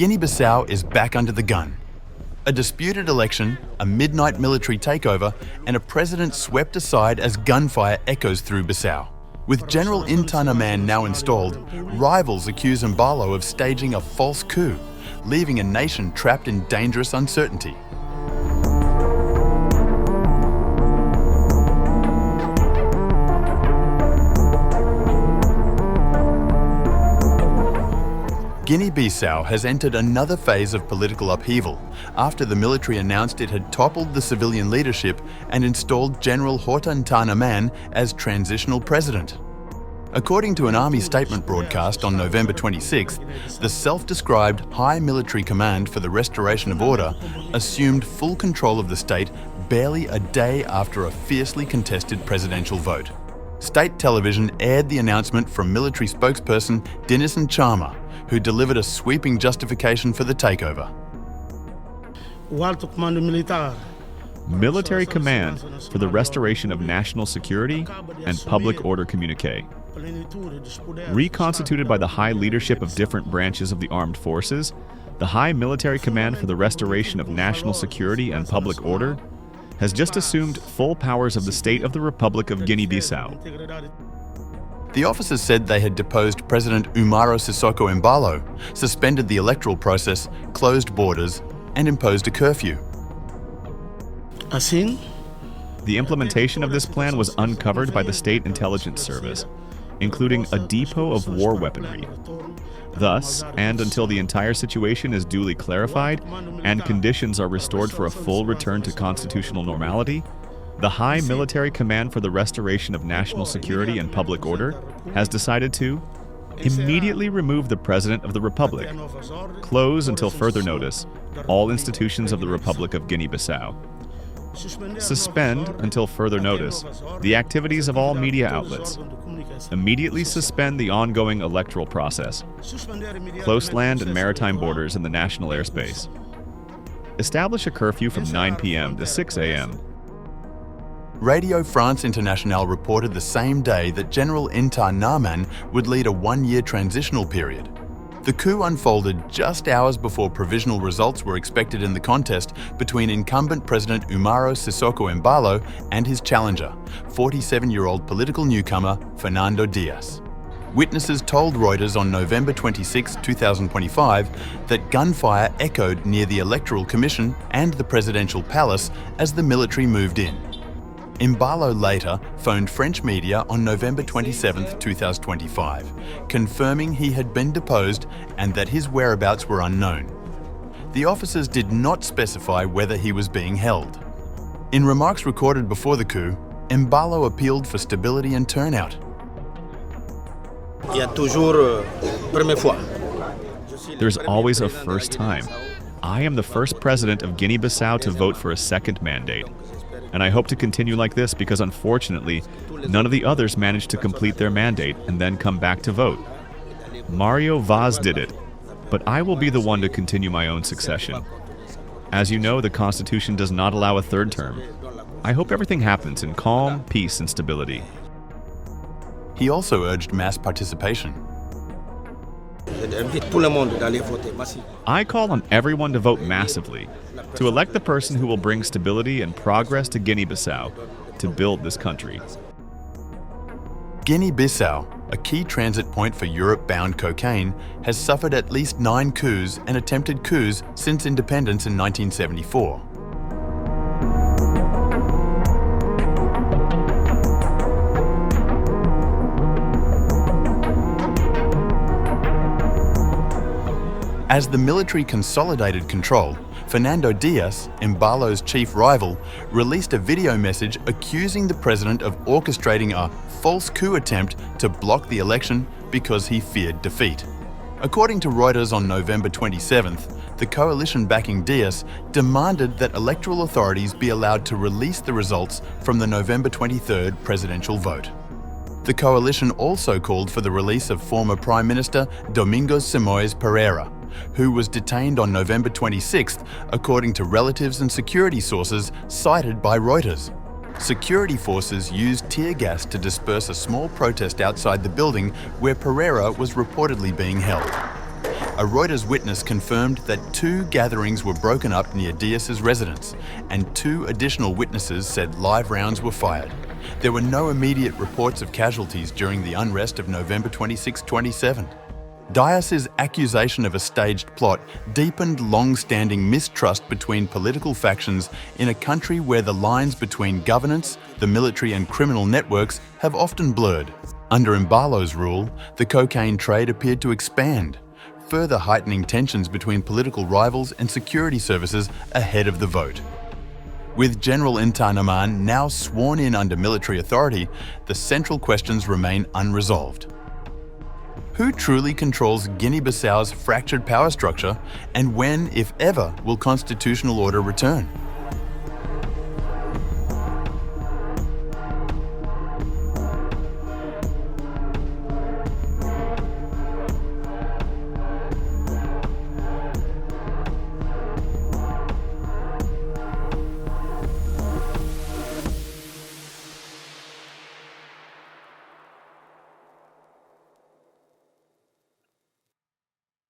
Guinea-Bissau is back under the gun. A disputed election, a midnight military takeover, and a president swept aside as gunfire echoes through Bissau. With General Umaro now installed, rivals accuse Embalo of staging a false coup, leaving a nation trapped in dangerous uncertainty. Guinea-Bissau has entered another phase of political upheaval after the military announced it had toppled the civilian leadership and installed General Horta as transitional president. According to an army statement broadcast on November 26th, the self-described High Military Command for the Restoration of Order assumed full control of the state barely a day after a fiercely contested presidential vote. State television aired the announcement from military spokesperson Denison Chama, who delivered a sweeping justification for the takeover. Military Command for the Restoration of National Security and Public Order Communique. Reconstituted by the high leadership of different branches of the armed forces, the High Military Command for the Restoration of National Security and Public Order has just assumed full powers of the State of the Republic of Guinea-Bissau. The officers said they had deposed President Umaro Sissoco Embalo, suspended the electoral process, closed borders, and imposed a curfew. The implementation of this plan was uncovered by the State Intelligence Service, including a depot of war weaponry. Thus, and until the entire situation is duly clarified and conditions are restored for a full return to constitutional normality, the High Military Command for the Restoration of National Security and Public Order has decided to immediately remove the President of the Republic, close until further notice all institutions of the Republic of Guinea-Bissau, suspend until further notice the activities of all media outlets, immediately suspend the ongoing electoral process, close land and maritime borders in the national airspace, establish a curfew from 9 p.m. to 6 a.m. Radio France Internationale reported the same day that General Umaro would lead a one-year transitional period. The coup unfolded just hours before provisional results were expected in the contest between incumbent President Umaro Sissoco Embalo and his challenger, 47-year-old political newcomer Fernando Dias. Witnesses told Reuters on November 26, 2025, that gunfire echoed near the Electoral Commission and the Presidential Palace as the military moved in. Embalo later phoned French media on November 27, 2025, confirming he had been deposed and that his whereabouts were unknown. The officers did not specify whether he was being held. In remarks recorded before the coup, Embalo appealed for stability and turnout. There's always a first time. I am the first president of Guinea-Bissau to vote for a second mandate. And I hope to continue like this because unfortunately, none of the others managed to complete their mandate and then come back to vote. Mario Vaz did it, but I will be the one to continue my own succession. As you know, the Constitution does not allow a third term. I hope everything happens in calm, peace, and stability. He also urged mass participation. I call on everyone to vote massively, to elect the person who will bring stability and progress to Guinea-Bissau, to build this country. Guinea-Bissau, a key transit point for Europe-bound cocaine, has suffered at least 9 coups and attempted coups since independence in 1974. As the military consolidated control, Fernando Dias, Embalo's chief rival, released a video message accusing the president of orchestrating a false coup attempt to block the election because he feared defeat. According to Reuters on November 27th, the coalition backing Dias demanded that electoral authorities be allowed to release the results from the November 23rd presidential vote. The coalition also called for the release of former Prime Minister Domingos Simoes Pereira, who was detained on November 26th, according to relatives and security sources cited by Reuters. Security forces used tear gas to disperse a small protest outside the building where Pereira was reportedly being held. a Reuters witness confirmed that 2 gatherings were broken up near Dias's residence, and 2 additional witnesses said live rounds were fired. There were no immediate reports of casualties during the unrest of November 26-27. Dias's accusation of a staged plot deepened long-standing mistrust between political factions in a country where the lines between governance, the military and criminal networks have often blurred. Under Embalo's rule, the cocaine trade appeared to expand, further heightening tensions between political rivals and security services ahead of the vote. With General Intar Naman now sworn in under military authority, the central questions remain unresolved. Who truly controls Guinea-Bissau's fractured power structure, and when, if ever, will constitutional order return?